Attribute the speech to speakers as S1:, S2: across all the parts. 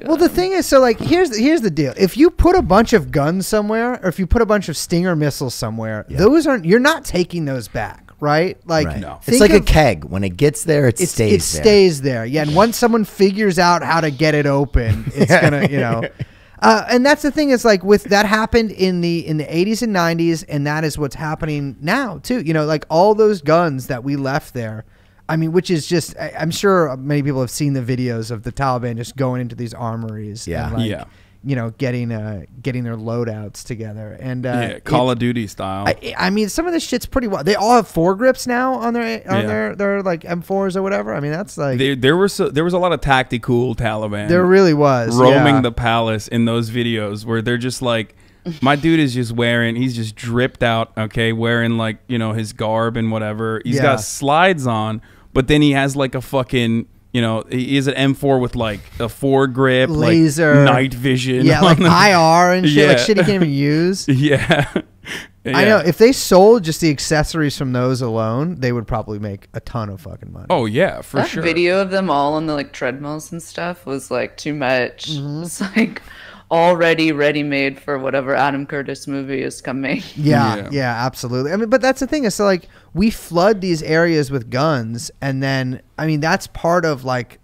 S1: Well, the thing is, so like, here's the deal. If you put a bunch of guns somewhere, or if you put a bunch of Stinger missiles somewhere, you're not taking those back, right? Like,
S2: No.
S3: It's like a keg. When it gets there, it stays
S1: there. Yeah, and once someone figures out how to get it open, it's gonna, you know. And that's the thing is, like, with that happened in the 80s and 90s, and that is what's happening now too. You know, like all those guns that we left there. I mean, which is just, I'm sure many people have seen the videos of the Taliban just going into these armories.
S3: Yeah.
S1: And like, you know, getting their loadouts together. And
S2: Call of Duty style.
S1: I mean, some of this shit's pretty wild. They all have foregrips now on their like M4s or whatever. I mean, that's like
S2: there was a lot of tactical Taliban.
S1: There really was
S2: roaming the palace in those videos where they're just like, my dude is just he's just dripped out, okay, wearing like, you know, his garb and whatever. He's got slides on, but then he has like a fucking, you know, he is an M4 with like a foregrip,
S1: laser,
S2: like night vision.
S1: Yeah, like IR and shit, like shit he can't even use.
S2: Yeah.
S1: I know. If they sold just the accessories from those alone, they would probably make a ton of fucking money.
S2: Oh, yeah, for sure.
S4: That video of them all on the like treadmills and stuff was like too much. It's like already ready-made for whatever Adam Curtis movie is coming.
S1: Yeah, absolutely. I mean, but that's the thing is, so like, we flood these areas with guns, and then, I mean, that's part of like,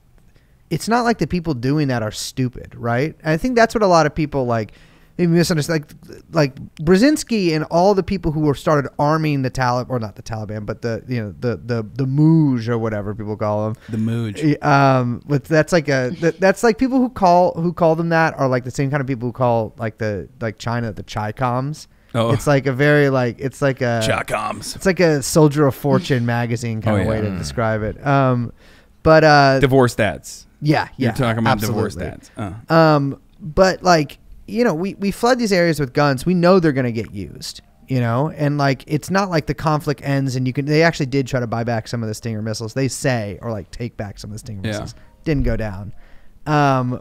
S1: it's not like the people doing that are stupid, right? And I think that's what a lot of people like maybe misunderstand. Like Brzezinski and all the people who were started arming the Taliban, or not the Taliban, but the, you know, the Mooj or whatever people call them.
S2: The Mooj.
S1: But that's like people who call them that are like the same kind of people who call like China the Chi-Coms. Oh. It's like a very it's like a
S2: Chi-Coms.
S1: It's like a Soldier of Fortune magazine kind of way to describe it. But
S2: divorce dads.
S1: Yeah,
S2: You're talking about
S1: absolutely.
S2: divorce dads.
S1: But like, you know, we flood these areas with guns. We know they're going to get used, you know, and like, it's not like the conflict ends and they actually did try to buy back some of the Stinger missiles. They say, or like take back some of the Stinger missiles. Didn't go down. And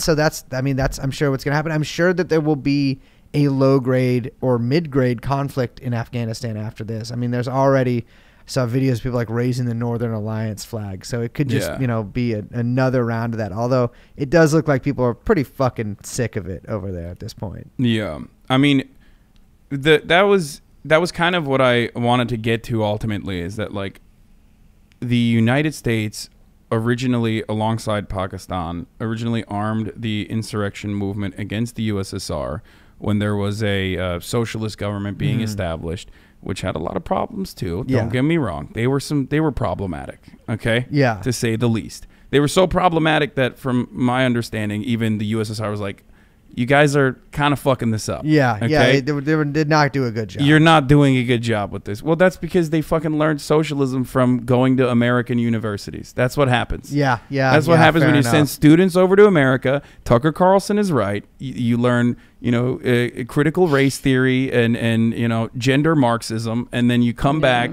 S1: so I'm sure what's going to happen. I'm sure that there will be a low grade or mid grade conflict in Afghanistan after this. I mean, there's already saw videos of people like raising the Northern Alliance flag. So it could just, you know, be another round of that. Although it does look like people are pretty fucking sick of it over there at this point.
S2: Yeah. I mean, that was kind of what I wanted to get to ultimately, is that like the United States originally, alongside Pakistan, originally armed the insurrection movement against the USSR when there was a socialist government being established, which had a lot of problems too. Don't get me wrong. They were problematic, okay?
S1: Yeah.
S2: To say the least. They were so problematic that, from my understanding, even the USSR was like, you guys are kind of fucking this up.
S1: Yeah,
S2: okay?
S1: yeah, they did not do a good job.
S2: You're not doing a good job with this. Well, that's because they fucking learned socialism from going to American universities. That's what happens.
S1: Yeah, yeah.
S2: That's what happens when you send students over to America. Tucker Carlson is right. You learn, you know, critical race theory and you know, gender Marxism, and then you come back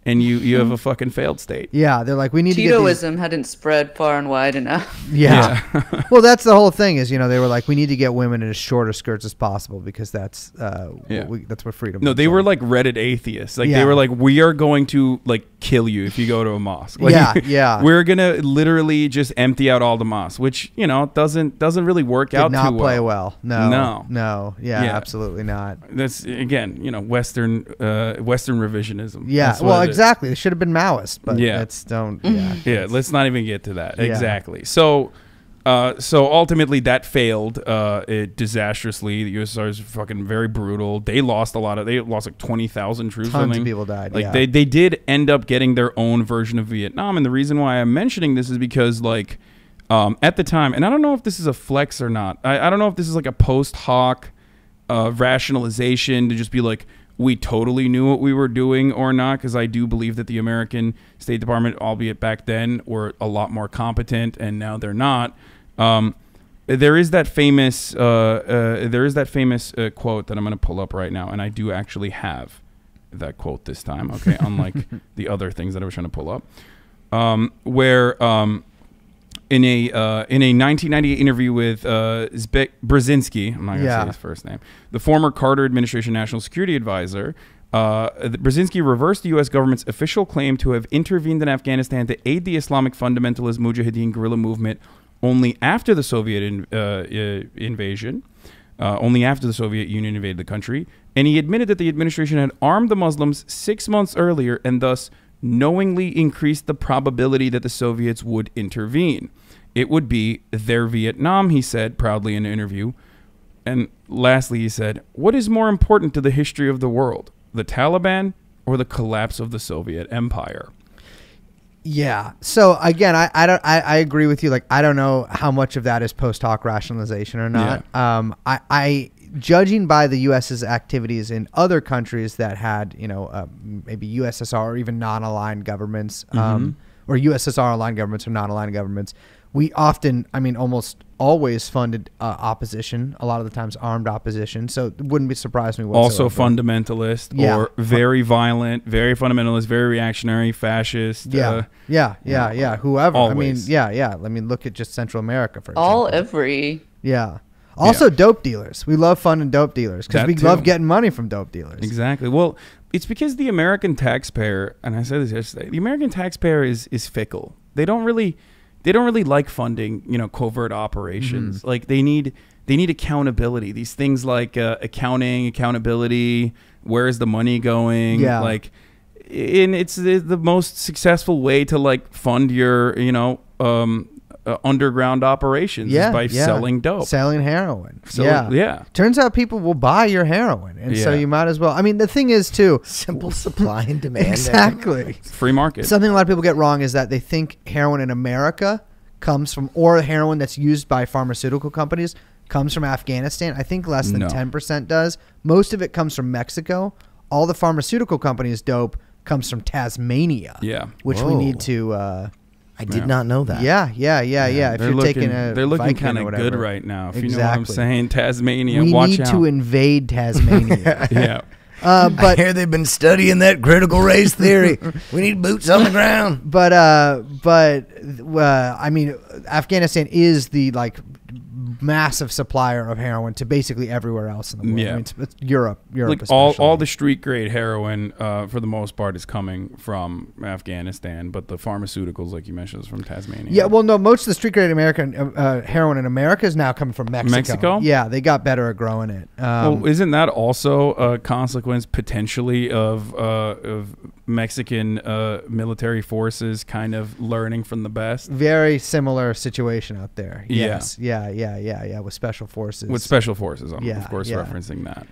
S2: and you have a fucking failed state.
S1: Yeah, they're like, we need
S4: Titoism hadn't spread far and wide enough.
S1: Yeah. Well, that's the whole thing is, you know, they were like, we need to get women in as shorter skirts as possible because that's that's what freedom.
S2: No, they were like Reddit atheists. Like they were like, we are going to like kill you if you go to a mosque. Like, we're gonna literally just empty out all the mosques, which, you know, doesn't really work out too well.
S1: Did not play well.
S2: No.
S1: Yeah, absolutely not.
S2: That's, again, you know, Western revisionism.
S1: Yeah. Well, exactly. They should have been Maoist, but let's don't.
S2: Yeah. Let's not even get to that. Exactly. So ultimately that failed disastrously. The USSR is fucking very brutal. They lost like 20,000 troops.
S1: Tons of people died.
S2: Like they did end up getting their own version of Vietnam. And the reason why I'm mentioning this is because, like, at the time, and I don't know if this is a flex or not. I don't know if this is like a post hoc rationalization to just be like, we totally knew what we were doing or not, because I do believe that the American State Department, albeit back then, were a lot more competent, and now they're not. There is that famous quote that I'm going to pull up right now, and I do actually have that quote this time. Okay, unlike the other things that I was trying to pull up, where in a 1998 interview with Brzezinski, I'm not going to say his first name, the former Carter administration national security advisor, Brzezinski reversed the U.S. government's official claim to have intervened in Afghanistan to aid the Islamic fundamentalist Mujahideen guerrilla movement only after the Soviet invasion, only after the Soviet Union invaded the country. And he admitted that the administration had armed the Muslims 6 months earlier and thus knowingly increased the probability that the Soviets would intervene. It would be their Vietnam, he said proudly in an interview. And lastly, he said, what is more important to the history of the world, the Taliban or the collapse of the Soviet Empire?
S1: Yeah. So again, I agree with you. Like, I don't know how much of that is post hoc rationalization or not. Yeah. I judging by the U.S.'s activities in other countries that had, maybe USSR or even non-aligned governments, or USSR-aligned governments or non-aligned governments, we often, almost always funded opposition, a lot of the times armed opposition. So it wouldn't be surprised me whatsoever.
S2: Also fundamentalist or very violent, very fundamentalist, very reactionary, fascist.
S1: Whoever.
S2: Always.
S1: Look at just Central America, for example. Yeah. Also, dope dealers. We love funding dope dealers because we love getting money from dope dealers.
S2: Exactly. Well, it's because the American taxpayer, and I said this yesterday, the American taxpayer is fickle. They don't really like funding, covert operations. Like they need accountability. These things like accounting, accountability, where is the money going?
S1: Yeah.
S2: Like, and it's the most successful way to fund your, underground operations is by selling dope,
S1: selling heroin.
S2: So,
S1: turns out people will buy your heroin, and so you might as well. The thing is too,
S3: simple supply and demand.
S1: Exactly.
S2: Free market.
S1: Something a lot of people get wrong is that they think heroin in America comes from, or heroin that's used by pharmaceutical companies comes from Afghanistan. I think less than 10% does. Most of it comes from Mexico. All the pharmaceutical companies' dope comes from Tasmania.
S2: Yeah.
S1: Which we need to
S3: I did not know that.
S1: Yeah. If you're taking
S2: they're looking kind of good right now. If you know what I'm saying, Tasmania. Watch out.
S1: We need to invade Tasmania.
S2: Yeah.
S3: But I hear they've been studying that critical race theory. We need boots on the ground.
S1: But Afghanistan is the massive supplier of heroin to basically everywhere else in the world.
S2: Yeah.
S1: It's Europe
S2: like
S1: especially.
S2: all the street grade heroin for the most part is coming from Afghanistan, but the pharmaceuticals, like you mentioned, is from Tasmania.
S1: Yeah, well, no, most of the street grade American heroin in America is now coming from Mexico.
S2: Mexico?
S1: Yeah, they got better at growing it.
S2: Well, isn't that also a consequence potentially of Mexican military forces kind of learning from the best?
S1: Very similar situation out there.
S2: Yeah.
S1: Yes. Yeah. With special forces.
S2: With special forces, I'm of course referencing that.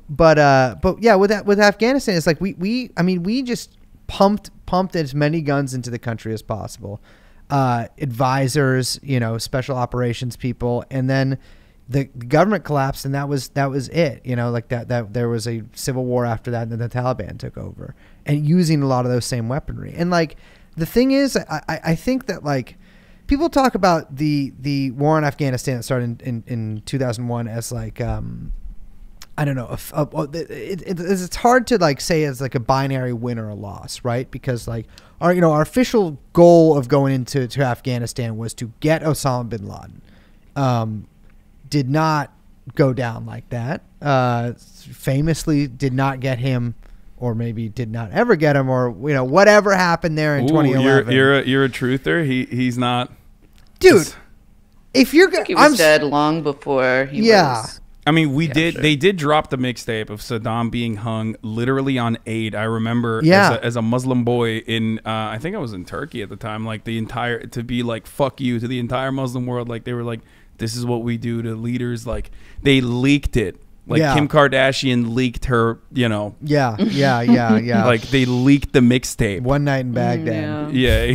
S1: But yeah, with Afghanistan, it's like we just pumped as many guns into the country as possible. Advisors, special operations people, and then the government collapsed, and that was it. That there was a civil war after that, and then the Taliban took over, and using a lot of those same weaponry. And the thing is, I think that people talk about the war in Afghanistan that started in 2001 as I don't know. It's hard to say as a binary win or a loss, right? Because our official goal of going into Afghanistan was to get Osama bin Laden. Did not go down like that. Famously did not get him, or maybe did not ever get him, or whatever happened there in 2011.
S2: You're a truther. He's not,
S1: dude. If you're
S4: he was dead long before he was.
S2: They did drop the mixtape of Saddam being hung literally on Eid. I remember as a Muslim boy in I think I was in Turkey at the time. Fuck you to the entire Muslim world. They were like, this is what we do to leaders. They leaked it. Kim Kardashian leaked her,
S1: Yeah.
S2: They leaked the mixtape.
S1: One night in Baghdad.
S2: Yeah.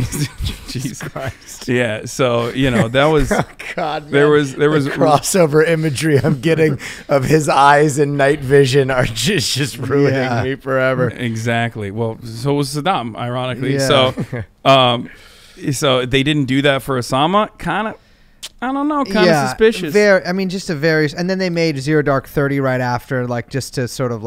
S2: Jesus Christ. Yeah. So, that was,
S3: oh God, man.
S2: there was
S3: the crossover imagery I'm getting of his eyes in night vision are just ruining me forever.
S2: Exactly. Well, so was Saddam, ironically.
S1: Yeah.
S2: So they didn't do that for Osama. Kind of. I don't know, kind of suspicious.
S1: And then they made Zero Dark 30 right after, just to sort of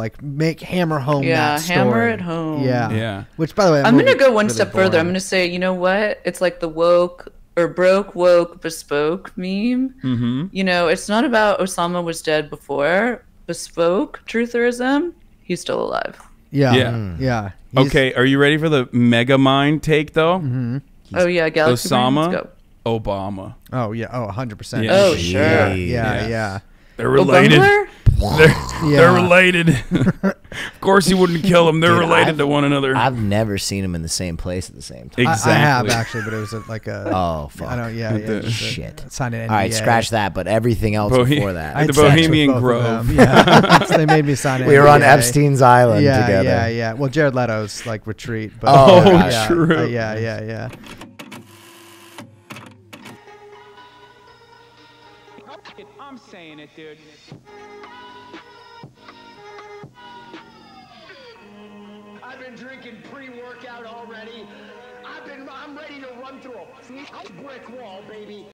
S1: hammer home that story.
S4: Hammer it home.
S2: Yeah.
S1: Which, by the way,
S4: I'm going to go one step further. I'm going to say, you know what? It's like the woke or broke, woke, bespoke meme.
S2: Mm-hmm.
S4: It's not about Osama was dead before. Bespoke trutherism, he's still alive.
S1: Yeah.
S2: Okay, are you ready for the mega mind take, though?
S1: Mm-hmm.
S4: Oh, yeah, Galaxy Brain, let's go.
S2: Obama.
S1: Oh yeah. Oh, 100%.
S2: Yeah.
S4: Oh, sure.
S1: Yeah.
S2: Yeah.
S1: Yeah.
S2: They're related.
S4: Obama?
S2: They're related. Of course, he wouldn't kill them. They're
S3: Dude,
S2: related to one another.
S3: I've never seen them in the same place at the same time.
S2: Exactly.
S1: I have actually, but it was like a.
S3: Oh, fuck.
S1: I don't. Yeah. Yeah. just
S3: Shit.
S1: Signed an NDA.
S3: All right, scratch that, but everything else before that.
S1: I had
S2: The
S1: sex with
S2: Bohemian
S1: both of
S2: Grove.
S1: them. Yeah. So they made me sign an
S3: We were on
S1: NDA.
S3: Epstein's Island
S1: Yeah.
S3: together.
S1: Yeah. Yeah. Well, Jared Leto's like retreat. But
S3: Oh,
S1: yeah,
S2: true.
S1: Yeah. Yeah. Yeah.
S5: I'm saying it, dude. I've been drinking pre-workout already. I'm ready to run through a brick wall, baby.